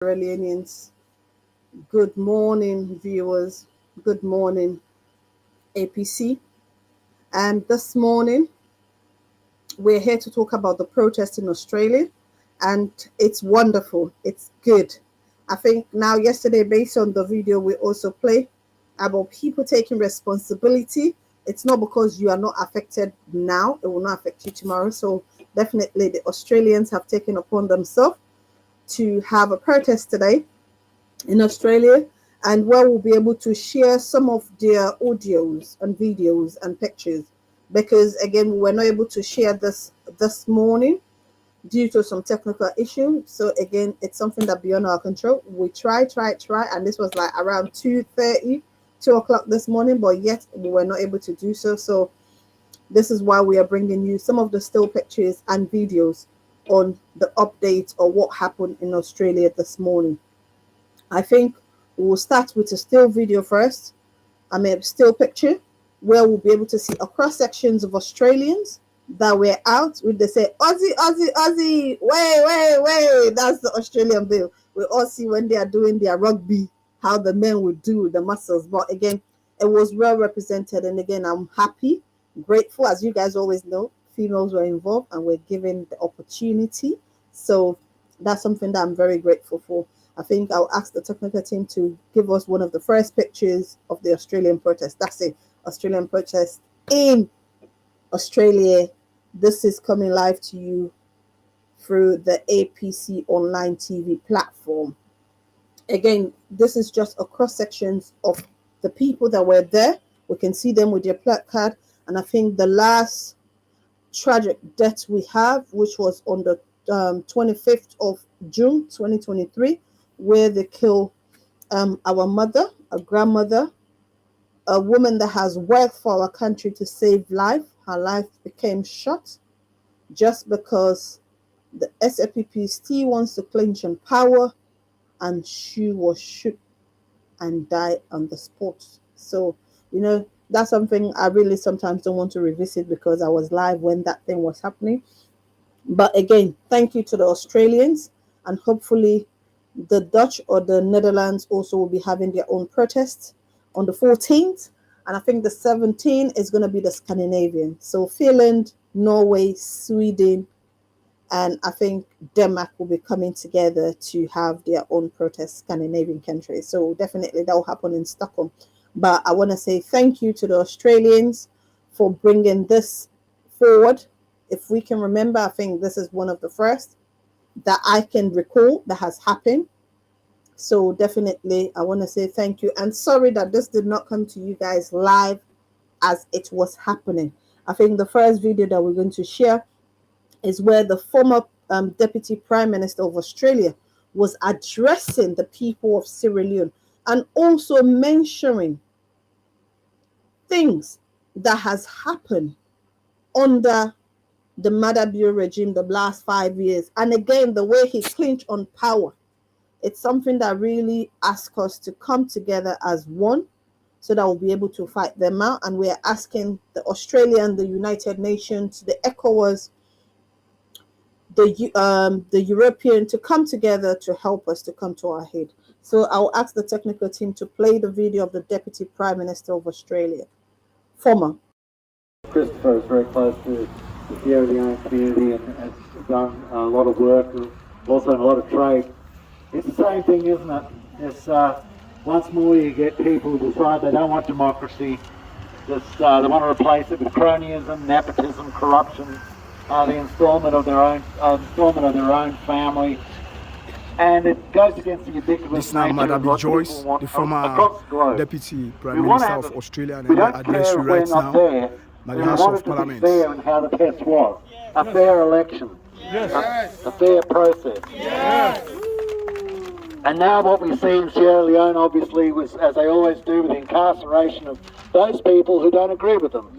Leoneans. Good morning, viewers. Good morning, APC. And this morning, we're here to talk about the protest in Australia. And it's wonderful. It's good. I think now, yesterday, based on the video we also play about people taking responsibility, it's not because you are not affected now, it will not affect you tomorrow. So definitely the Australians have taken upon themselves to have a protest today in Australia, and where we'll be able to share some of their audios and videos and pictures, because again we were not able to share this morning due to some technical issue. So again, it's something that beyond our control. We try, and this was like around 2:30, 2 o'clock this morning, but yet we were not able to do so. So this is why we are bringing you some of the still pictures and videos on the updates or what happened in Australia this morning. I think we'll start with a still video first. Still picture where we'll be able to see across sections of Australians that were out with they say Aussie, Aussie, Aussie, way. That's the Australian bill. We all see when they are doing their rugby, how the men would do the muscles. But again, it was well represented. And again, I'm happy, grateful, as you guys always know, females were involved and were given the opportunity. So that's something that I'm very grateful for. I think I'll ask the technical team to give us one of the first pictures of the Australian protest. That's it, Australian protest in Australia. This is coming live to you through the APC online TV platform. Again, this is just a cross sections of the people that were there. We can see them with their placard. And I think the last tragic death we have, which was on the 25th of June 2023, where they kill our mother, a grandmother, a woman that has worked for our country to save life. Her life became shot just because the SFPP still wants to clinch on power, and she was shot and died on the spot. So, that's something I really sometimes don't want to revisit because I was live when that thing was happening. But again, thank you to the Australians, and hopefully the Dutch or the Netherlands also will be having their own protests on the 14th. And I think the 17th is going to be the Scandinavian. So Finland, Norway, Sweden, and I think Denmark will be coming together to have their own protest, Scandinavian countries. So definitely that will happen in Stockholm. But I want to say thank you to the Australians for bringing this forward. If we can remember, I think this is one of the first that I can recall that has happened. So definitely I want to say thank you, and sorry that this did not come to you guys live as it was happening. I think the first video that we're going to share is where the former Deputy Prime Minister of Australia was addressing the people of Sierra Leone and also mentioning things that has happened under the Madabio regime the last 5 years. And again, the way he clinched on power, it's something that really asks us to come together as one so that we'll be able to fight them out. And we're asking the Australian, the United Nations, the ECOWAS, the European to come together to help us to come to our head. So I'll ask the technical team to play the video of the Deputy Prime Minister of Australia, former. Christopher is very close to the Sierra Leone community and has done a lot of work, also in a lot of trade. It's the same thing, isn't it? It's once more you get people who decide they don't want democracy. They want to replace it with cronyism, nepotism, corruption, the installment of their own family, and it goes against the ubiquitous This now nature of Madam what Joyce, people want the former across the globe. Deputy Prime We want to Minister have of Australia, and we I don't address care you if we're right not now there. by We the House want of it to be Parliament. fair in how the test was. A fair election. A fair process. And now what we see in Sierra Leone, obviously, was, as they always do, with the incarceration of those people who don't agree with them.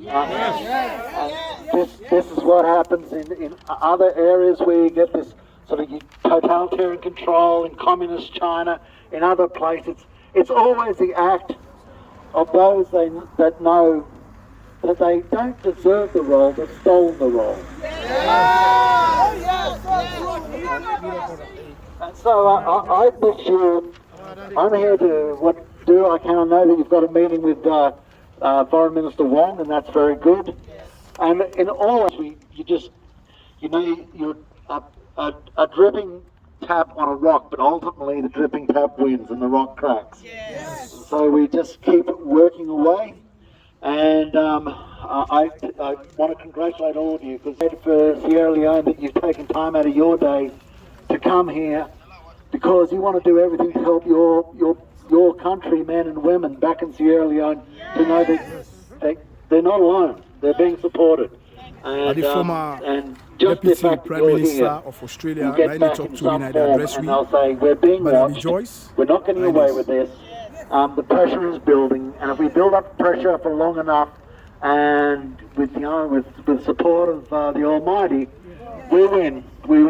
This is what happens in other areas where you get this sort of totalitarian control in communist China, in other places. It's always the act of those that know that they don't deserve the role, but stole the role. So I wish you. I'm here to do I can. I know that you've got a meeting with Foreign Minister Wong, and that's very good. And in all, you just, you're a dripping tap on a rock, but ultimately the dripping tap wins and the rock cracks. Yes. So we just keep working away. And I want to congratulate all of you because for Sierra Leone that you've taken time out of your day to come here because you want to do everything to help your country, men and women back in Sierra Leone to know that they're not alone. They're being supported. And, the former and just Deputy the fact Prime Minister of Australia, get back in some form, and they'll say, we're being watched, we're not getting away with this, the pressure is building, and if we build up pressure for long enough, and with support of the Almighty, we win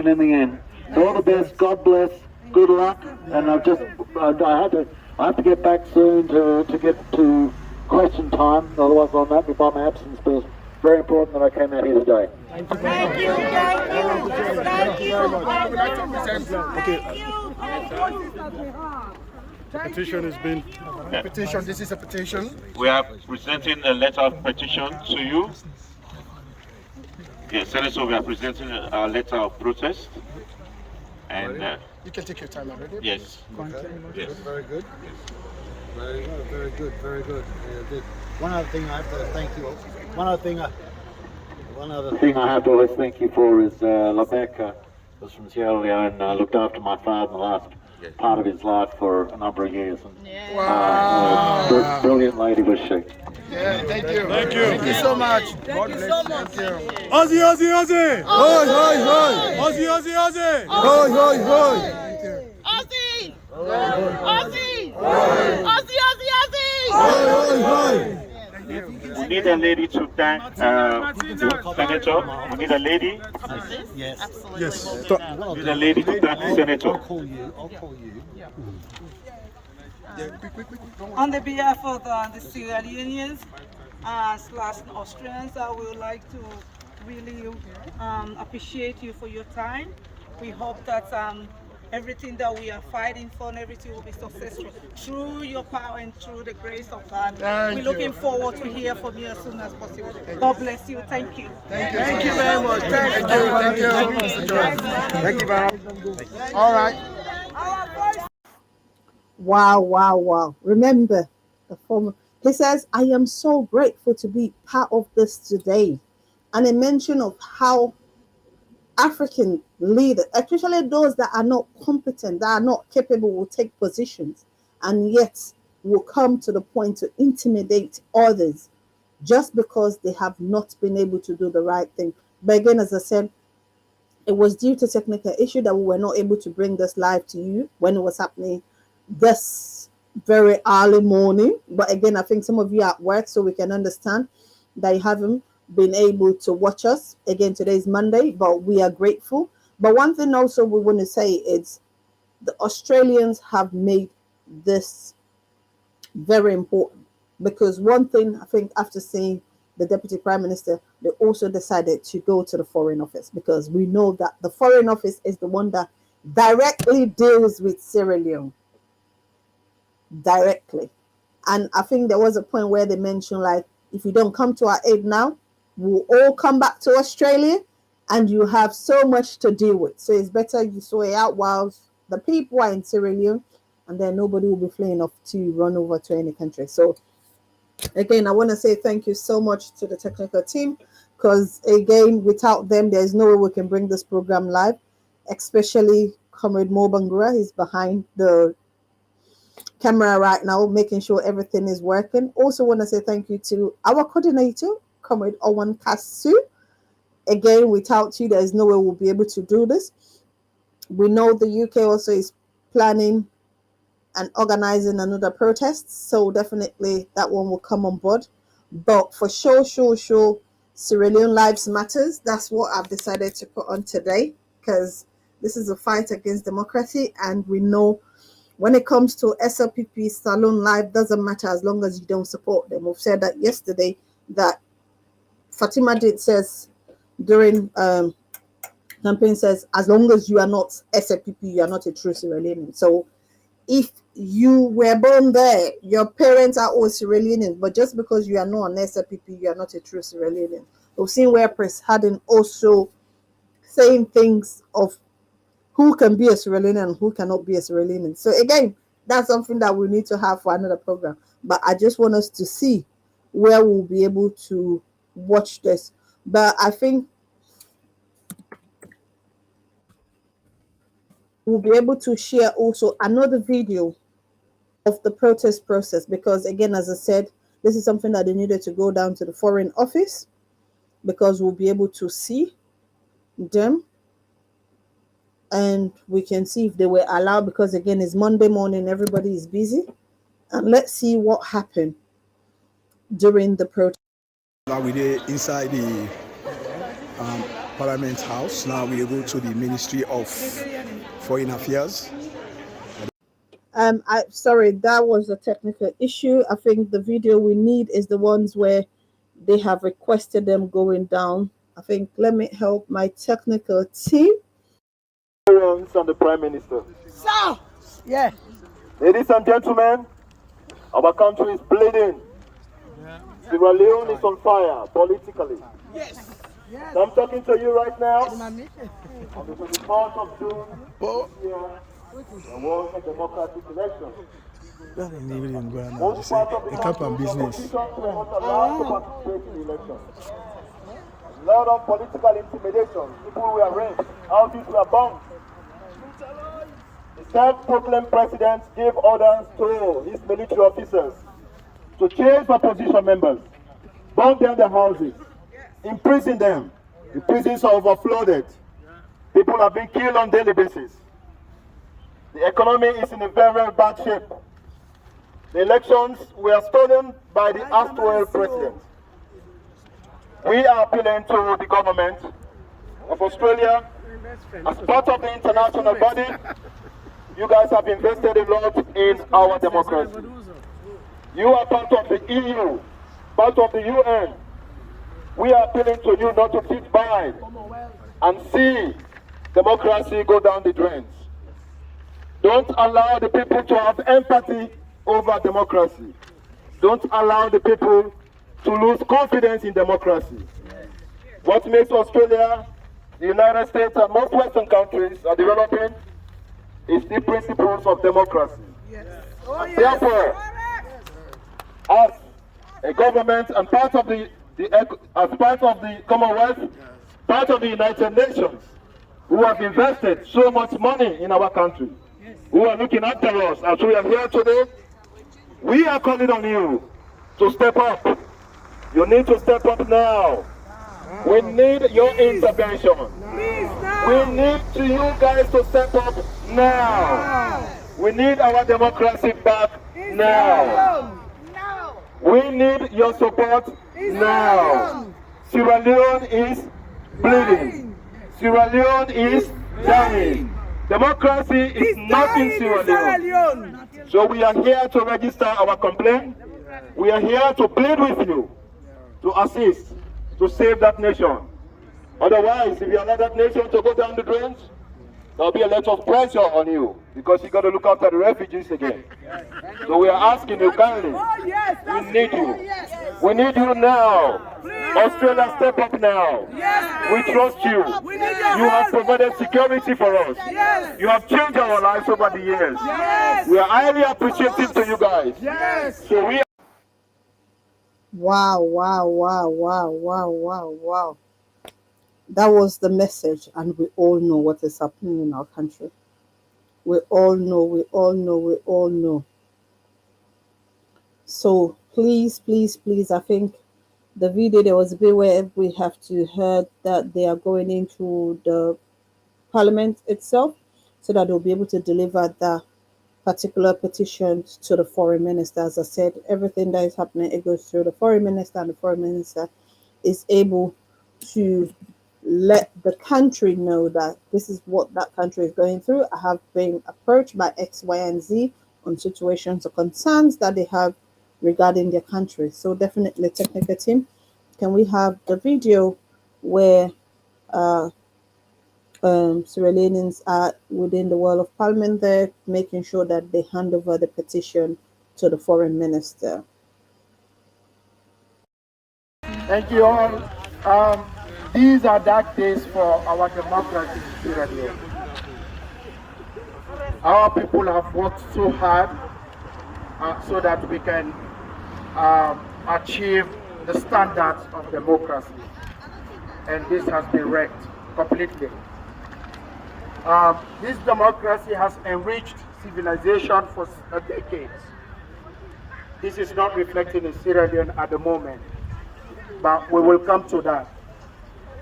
in the end. So all the best, God bless, good luck, and I have to get back soon to get to question time, otherwise I'll notify my absence, but it's very important that I came out here today. Thank you. The petition has been... Petition, this is a petition. We are presenting a letter of petition to you. Yes, Senator, we are presenting a letter of protest. And you can take your time already. Yes. Yes. Very good. Very good. Very good. One other thing I have to thank you. One other thing I have to always thank you for is Rebecca was from Sierra Leone. Looked after my father in the last part of his life for a number of years. And, wow. Brilliant lady was she. Yeah, thank you. Thank you so much. Thank you so much. Thank you. Aussie! Oi! Aussie! Aussie! Aussie! Aussie! we need a lady to thank the Senator. We need a lady. Yes. Absolutely. Yes. We need a lady to thank the Senator. I'll call you. On the behalf of the Sierra Leoneans / Australians, I would like to really appreciate you for your time. We hope that everything that we are fighting for and everything will be successful through your power and through the grace of God. We're looking forward to hear from you as soon as possible. God bless you. Thank you. Thank you very much. Thank you. Thank you very much. All right. Wow. Remember, he says, I am so grateful to be part of this today. And a mention of how African leaders, especially those that are not competent, that are not capable, will take positions and yet will come to the point to intimidate others just because they have not been able to do the right thing. But again, as I said, it was due to technical issue that we were not able to bring this live to you when it was happening this very early morning. But again, I think some of you are at work, so we can understand that you haven't been able to watch us. Again, today is Monday, but we are grateful. But one thing also we want to say is the Australians have made this very important, because one thing I think after seeing the Deputy Prime Minister, they also decided to go to the Foreign Office, because we know that the Foreign Office is the one that directly deals with Sierra Leone. Directly. And I think there was a point where they mentioned, like, if you don't come to our aid now, we'll all come back to Australia and you have so much to deal with. So it's better you sort it out whilst the people are in Sierra Leone, and then nobody will be flying off to run over to any country. So again, I want to say thank you so much to the technical team, because again, without them, there's no way we can bring this program live, especially Comrade Mo Bangura. He's behind the camera right now, making sure everything is working. Also want to say thank you to our coordinator, Comrade Owen Kasu. Again, without you, there's no way we'll be able to do this. We know the UK also is planning and organizing another protest, so definitely that one will come on board. But for sure, Sierra Leone Lives Matters, that's what I've decided to put on today, because this is a fight against democracy, and we know when it comes to SLPP, Salon Live, doesn't matter as long as you don't support them. We've said that yesterday, that Fatima did says during campaign says, as long as you are not SFPP, you are not a true Sierra Leonean. So if you were born there, your parents are all Sierra Leoneans, but just because you are not an SFPP, you are not a true Sierra Leonean. We've seen where Press Harden also saying things of who can be a Sierra Leonean and who cannot be a Sierra Leonean. So again, that's something that we need to have for another program. But I just want us to see where we'll be able to watch this. But I think we'll be able to share also another video of the protest process, because again, as I said, this is something that they needed to go down to the Foreign Office, because we'll be able to see them and we can see if they were allowed, because again, it's Monday morning, everybody is busy. And let's see what happened during the protest. Now we're inside the Parliament House. Now we go to the Ministry of Foreign Affairs. Sorry, that was a technical issue. I think the video we need is the ones where they have requested them going down. I think, let me help my technical team. And the Prime Minister. So, yeah. Ladies and gentlemen, our country is bleeding. Sierra Leone is on fire politically. Yes. Yes. So I'm talking to you right now. On the 24th of June this year, there was a democratic election. Most part of the country business. were not allowed to participate in the election. A lot of political intimidation. People were raped. Houses were bombed. The self-proclaimed president gave orders to his military officers to chase opposition members, burn down their houses, imprison them. The prisons are overflowed. People are being killed on a daily basis. The economy is in a very, very bad shape. The elections were stolen by the erstwhile president. We are appealing to the government of Australia as part of the international body. You guys have invested a lot in our democracy. You are part of the EU, part of the UN. We are appealing to you not to sit by and see democracy go down the drains. Don't allow the people to have empathy over democracy. Don't allow the people to lose confidence in democracy. What makes Australia, the United States, and most Western countries are developing is the principles of democracy. Therefore, as a government and part of the Commonwealth, part of the United Nations, who have invested so much money in our country, who are looking after us as we are here today, we are calling on you to step up. You need to step up now. We need your intervention. We need you guys to step up now. We need our democracy back now. We need your support now. Sierra Leone is bleeding. Sierra Leone is dying. Democracy is not in Sierra Leone. So we are here to register our complaint. We are here to plead with you to assist, to save that nation. Otherwise, if you allow that nation to go down the drains, there'll be a lot of pressure on you because you got to look after the refugees again. So we are asking you kindly, we need you. We need you now. Australia, step up now. We trust you. You have provided security for us. You have changed our lives over the years. We are highly appreciative to you guys. So we Wow. That was the message, and we all know what is happening in our country. We all know. So please, I think the video, there was a bit where we have to heard that they are going into the parliament itself so that they'll be able to deliver the particular petition to the foreign minister. As I said, everything that is happening, it goes through the foreign minister, and the foreign minister is able to let the country know that this is what that country is going through. I have been approached by X, Y, and Z on situations or concerns that they have regarding their country. So definitely, technical team, can we have the video where Sierra Leoneans are within the wall of parliament there, making sure that they hand over the petition to the foreign minister. Thank you all. These are dark days for our democracy in Sierra Leone. Our people have worked so hard so that we can achieve the standards of democracy. And this has been wrecked completely. This democracy has enriched civilization for decades. This is not reflected in Sierra Leone at the moment, but we will come to that.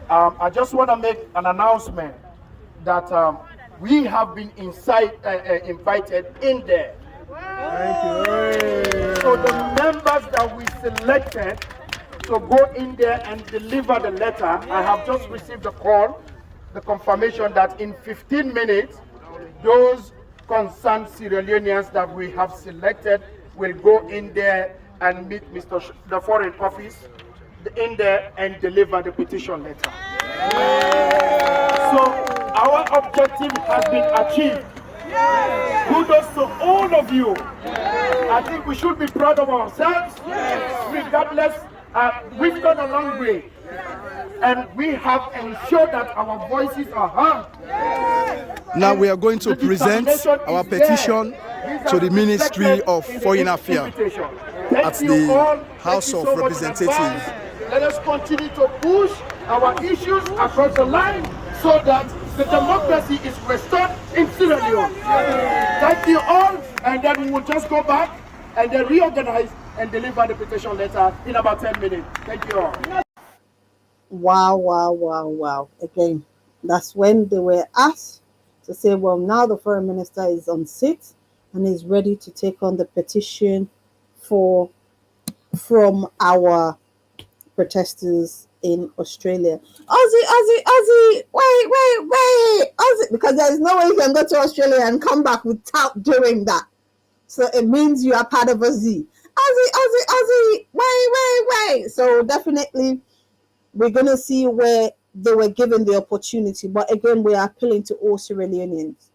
I just want to make an announcement that we have been invited in there. Thank you. So the members that we selected to go in there and deliver the letter, I have just received a call, the confirmation that in 15 minutes, those concerned Sierra Leoneans that we have selected will go in there and meet the Foreign Office in there and deliver the petition letter. So our objective has been achieved. Kudos to all of you. I think we should be proud of ourselves, regardless. We've done a long way, and we have ensured that our voices are heard. Now we are going to present our petition to the Ministry of Foreign Affairs at the House of Representatives. Let us continue to push our issues across the line so that the democracy is restored in Sierra Leone. Thank you all, and then we will just go back and then reorganize and deliver the petition letter in about 10 minutes. Thank you all. Wow. Again, that's when they were asked to say, well, now the foreign minister is on seat and is ready to take on the petition from our protesters in Australia. Aussie, wait, Aussie, because there is no way you can go to Australia and come back without doing that. So it means you are part of a Z. Aussie, wait. So definitely we're going to see where they were given the opportunity. But again, we are appealing to all Sierra Leoneans.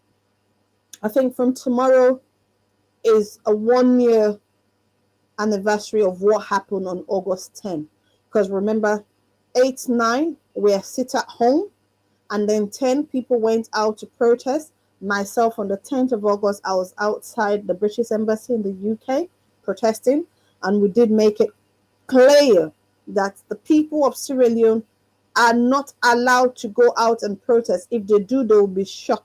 I think from tomorrow is a 1-year anniversary of what happened on August 10. Because remember, 8, 9 were sit at home, and then 10 people went out to protest. Myself, on the 10th of August, I was outside the British Embassy in the UK protesting, and we did make it clear that the people of Sierra Leone are not allowed to go out and protest. If they do, they will be shot.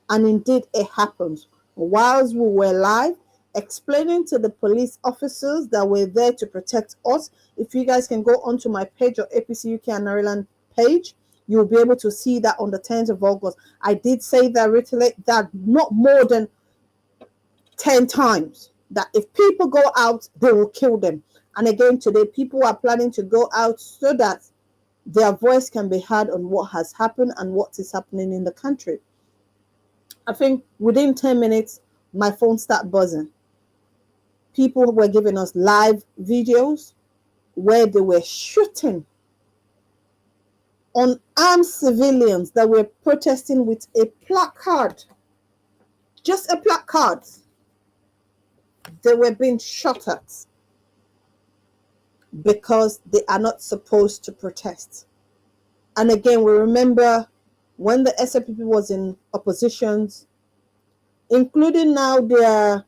And indeed, it happens. Whilst we were live, explaining to the police officers that were there to protect us. If you guys can go onto my page or APC UK and Ireland page, you'll be able to see that on the 10th of August. I did say that, reiterate that not more than 10 times, that if people go out, they will kill them. And again, today, people are planning to go out so that their voice can be heard on what has happened and what is happening in the country. I think within 10 minutes, my phone started buzzing. People were giving us live videos where they were shooting unarmed civilians that were protesting with a placard. Just a placard. They were being shot at because they are not supposed to protest. And again, we remember when the SLPP was in oppositions, including now their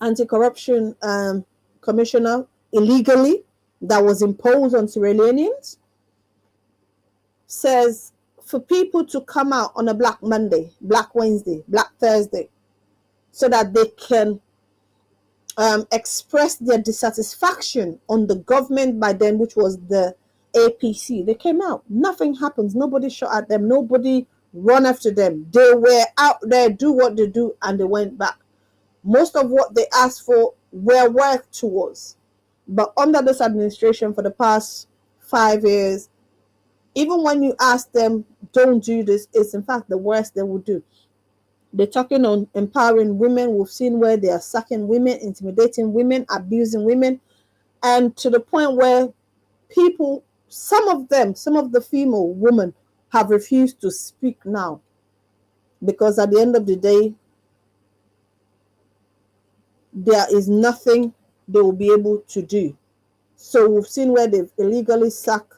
anti-corruption commissioner illegally that was imposed on Sierra Leoneans, says for people to come out on a Black Monday, Black Wednesday, Black Thursday, so that they can express their dissatisfaction on the government by then, which was the APC. They came out. Nothing happens. Nobody shot at them. Nobody run after them. They were out there, do what they do, and they went back. Most of what they asked for were worked towards. But under this administration for the past 5 years, even when you ask them, don't do this, it's in fact the worst they will do. They're talking on empowering women. We've seen where they are sacking women, intimidating women, abusing women, and to the point where people, some of the female women have refused to speak now, because at the end of the day, there is nothing they will be able to do. So we've seen where they've illegally sacked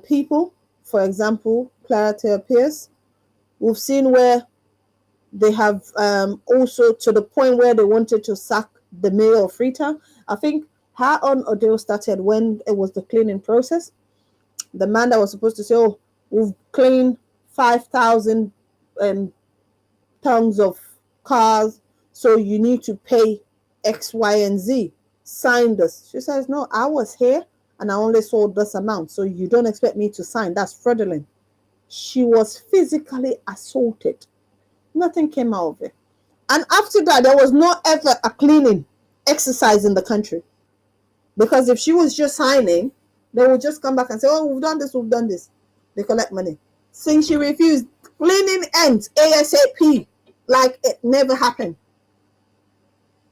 people, for example, Clara Pierce. We've seen where they have also, to the point where they wanted to sack the mayor of Freetown. I think her own ordeal started when it was the cleaning process. The man that was supposed to say, oh, we've cleaned 5,000 tons of cars, so you need to pay X, Y, and Z. Sign this. She says, no, I was here and I only sold this amount, so you don't expect me to sign. That's fraudulent. She was physically assaulted. Nothing came out of it. And after that, there was no ever a cleaning exercise in the country. Because if she was just signing, they would just come back and say, oh, we've done this, we've done this. They collect money. Since she refused, cleaning ends ASAP, like it never happened.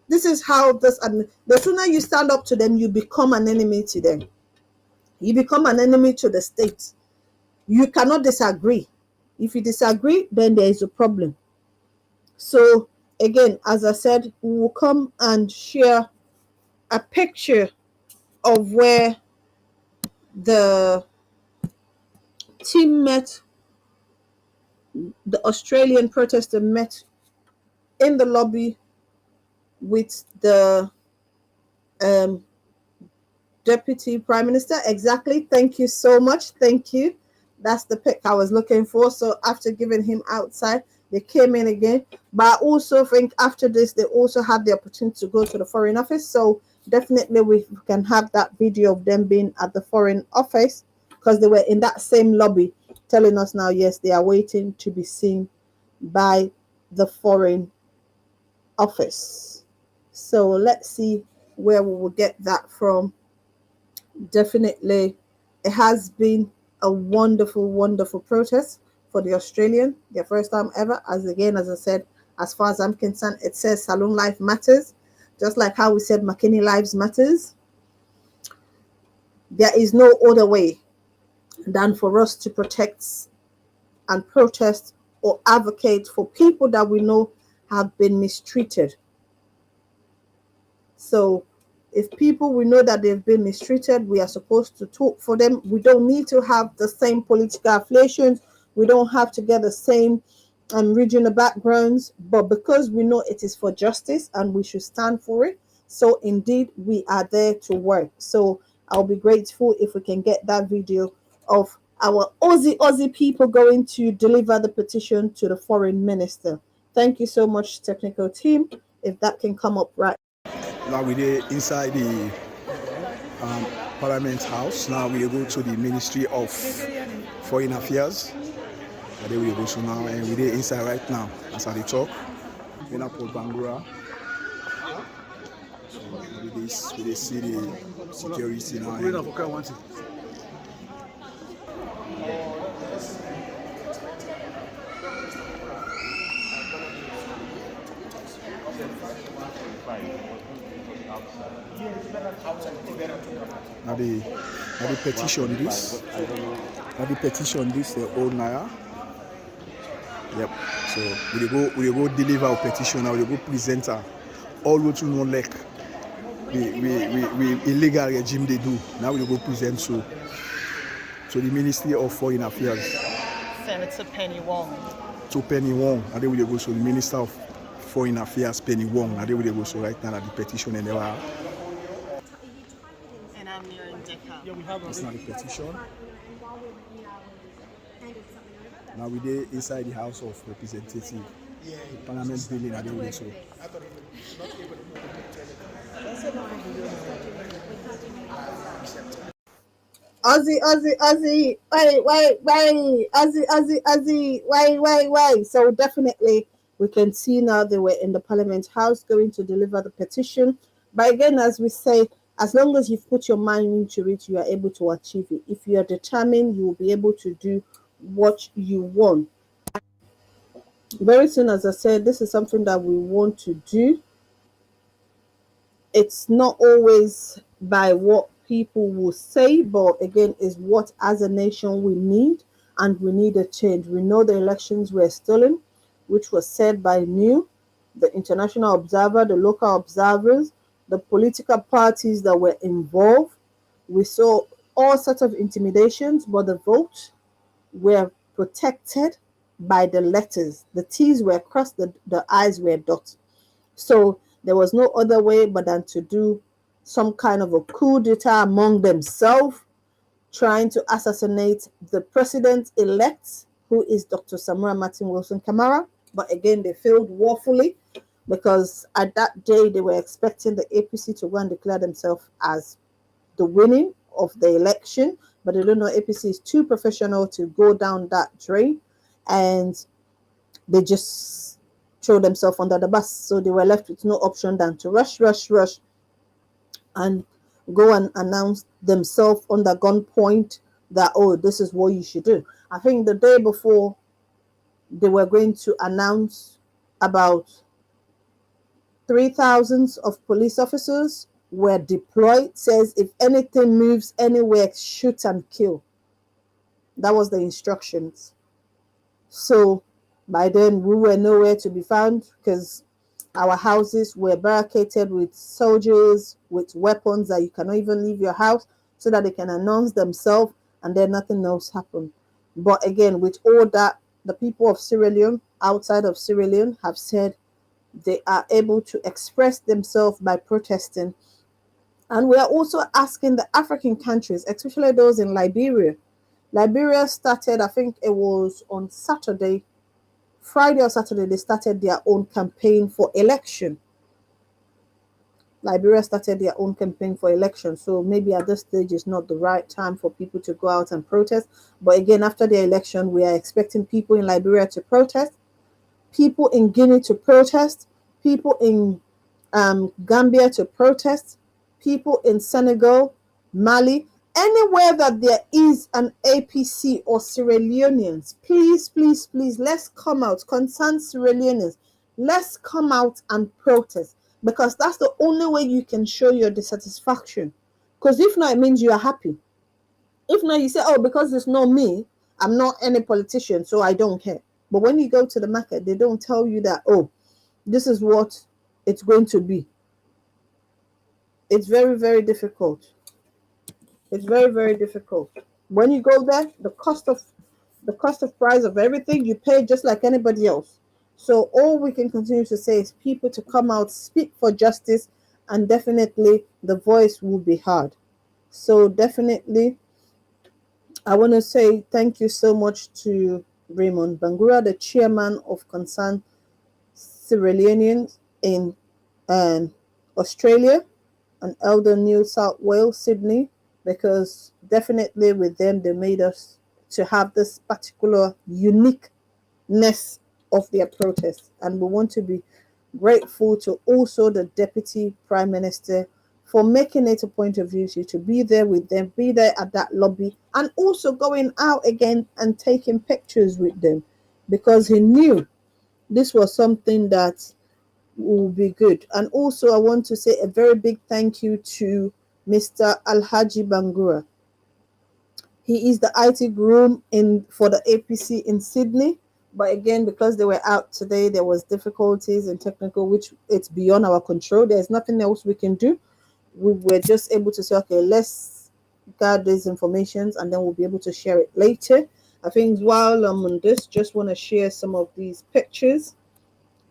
This is how this, the sooner you stand up to them, you become an enemy to them. You become an enemy to the state. You cannot disagree. If you disagree, then there is a problem. So again, as I said, we will come and share a picture of where the team met, the Australian protester met in the lobby with the Deputy Prime Minister. Exactly. Thank you so much. Thank you. That's the pic I was looking for. So after giving him outside, they came in again. But I also think after this, they also had the opportunity to go to the Foreign Office. So definitely we can have that video of them being at the Foreign Office, because they were in that same lobby telling us now, yes, they are waiting to be seen by the Foreign Office. So let's see where we will get that from. Definitely, it has been a wonderful, wonderful protest for the Australian, their first time ever. As I said, as far as I'm concerned, it says Salon Life Matters, just like how we said McKinney Lives Matters. There is no other way than for us to protect and protest or advocate for people that we know have been mistreated. So if people we know that they've been mistreated, we are supposed to talk for them. We don't need to have the same political affiliations. We don't have to get the same regional backgrounds, but because we know it is for justice and we should stand for it, so indeed we are there to work. So I'll be grateful if we can get that video of our Aussie people going to deliver the petition to the Foreign Minister. Thank you so much, technical team. If that can come up right. Now we're inside the Parliament House. Now we go to the Ministry of Foreign Affairs. And then we go to now, and we're inside right now as I talk. We're in Port Bangura. So we see the security now. Now the petition this. Now the petition this the old Naya. Yep. So we go deliver our petition now. We go present her all what you know like we illegal regime they do. Now we go present to the Ministry of Foreign Affairs. Senator Penny Wong. To Penny Wong, and then we go to the Minister of Foreign Affairs Penny Wong, and then we go so right now at the petition and they are. And I'm Miriam Decker. That's not the petition. Now we there inside the House of Representatives, the Parliament building, and then we so. Aussie, wait. So definitely we can see now they were in the Parliament House going to deliver the petition. But again, as we say, as long as you've put your mind into it, you are able to achieve it. If you are determined, you will be able to do what you want. Very soon, as I said, this is something that we want to do. It's not always by what people will say, but again, is what as a nation we need, and we need a change. We know the elections were stolen, which was said by the international observer, the local observers, the political parties that were involved. We saw all sorts of intimidations, but the votes were protected by the letters. The T's were crossed, the I's were dotted. So there was no other way but than to do some kind of a coup d'etat among themselves, trying to assassinate the president-elect, who is Dr. Samura Martin Wilson Kamara. But again, they failed woefully, because at that day they were expecting the APC to go and declare themselves as the winning of the election, but they don't know APC is too professional to go down that drain, and they just throw themselves under the bus. So they were left with no option than to rush, and go and announce themselves under gunpoint that, oh, this is what you should do. I think the day before they were going to announce about 3,000 of police officers were deployed, says if anything moves anywhere, shoot and kill. That was the instructions. So by then we were nowhere to be found, because our houses were barricaded with soldiers with weapons that you cannot even leave your house, so that they can announce themselves, and then nothing else happened. But again, with all that, the people of Sierra Leone, outside of Sierra Leone, have said they are able to express themselves by protesting. And we are also asking the African countries, especially those in Liberia. Liberia started, I think it was on Saturday, Friday or Saturday, they started their own campaign for election. Liberia started their own campaign for election. So maybe at this stage is not the right time for people to go out and protest. But again, after the election, we are expecting people in Liberia to protest, people in Guinea to protest, people in Gambia to protest, people in Senegal, Mali, anywhere that there is an APC or Sierra Leoneans, please, let's come out. Concerned Sierra Leoneans, let's come out and protest, because that's the only way you can show your dissatisfaction. Because if not, it means you are happy. If not, you say, oh, because it's not me, I'm not any politician, so I don't care. But when you go to the market, they don't tell you that, oh, this is what it's going to be. It's very, very difficult. It's very, very difficult. When you go there, the cost of price of everything you pay just like anybody else. So all we can continue to say is people to come out, speak for justice, and definitely the voice will be heard. So definitely, I want to say thank you so much to Raymond Bangura, the chairman of Concerned Sierra Leoneans in Australia, and Elder New South Wales, Sydney, because definitely with them, they made us to have this particular uniqueness of their protest. And we want to be grateful to also the Deputy Prime Minister for making it a point of duty to be there with them, be there at that lobby, and also going out again and taking pictures with them, because he knew this was something that will be good. And also, I want to say a very big thank you to Mr. Alhaji Bangura. He is the IT groom for the APC in Sydney. But again, because they were out today, there was difficulties in technical, which it's beyond our control. There's nothing else we can do. We were just able to say, okay, let's guard these informations, and then we'll be able to share it later. I think while I'm on this, just want to share some of these pictures.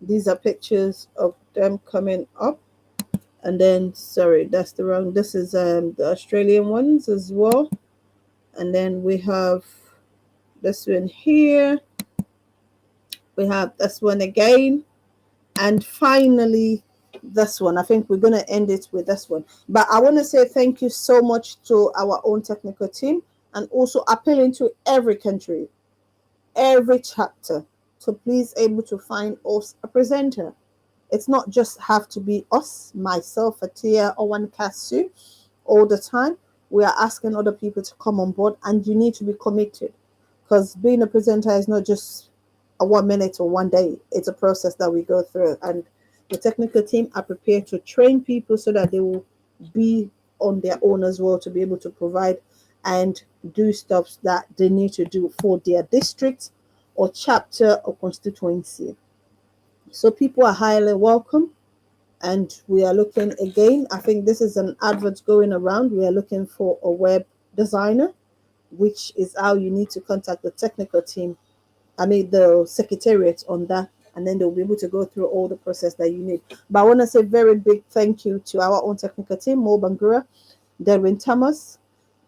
These are pictures of them coming up. And then, sorry, that's the wrong. This is the Australian ones as well. And then we have this one here. We have this one again. And finally, this one. I think we're going to end it with this one. But I want to say thank you so much to our own technical team, and also appealing to every country, every chapter, to please able to find us a presenter. It's not just have to be us, myself, Atia, or one Kasu all the time. We are asking other people to come on board, and you need to be committed, because being a presenter is not just a 1 minute or 1 day. It's a process that we go through, and the technical team are prepared to train people so that they will be on their own as well to be able to provide and do stuff that they need to do for their district or chapter or constituency. So people are highly welcome. And we are looking again, I think this is an advert going around. We are looking for a web designer, which is how you need to contact the technical team. I mean, the secretariat on that, and then they'll be able to go through all the process that you need. But I want to say very big thank you to our own technical team, Mo Bangura, Derwin Thomas,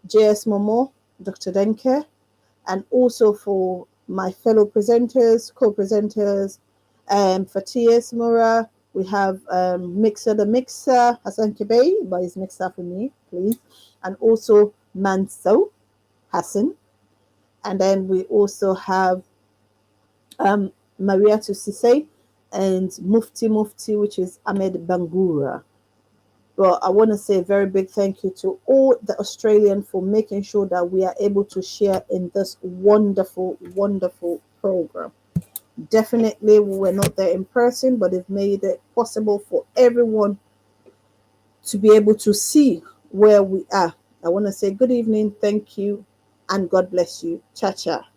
JS Momo, Dr. Denke, and also for my fellow presenters, co-presenters, Fatias Mura. We have Mixer the Mixer, Hassan Kibay, but his mixer for me, please. And also Manso Hassan. And then we also have Maria Tusise and Mufti, which is Ahmed Bangura. Well, I want to say a very big thank you to all the Australians for making sure that we are able to share in this wonderful, wonderful program. Definitely, we were not there in person, but it made it possible for everyone to be able to see where we are. I want to say good evening, thank you, and God bless you. Cha cha.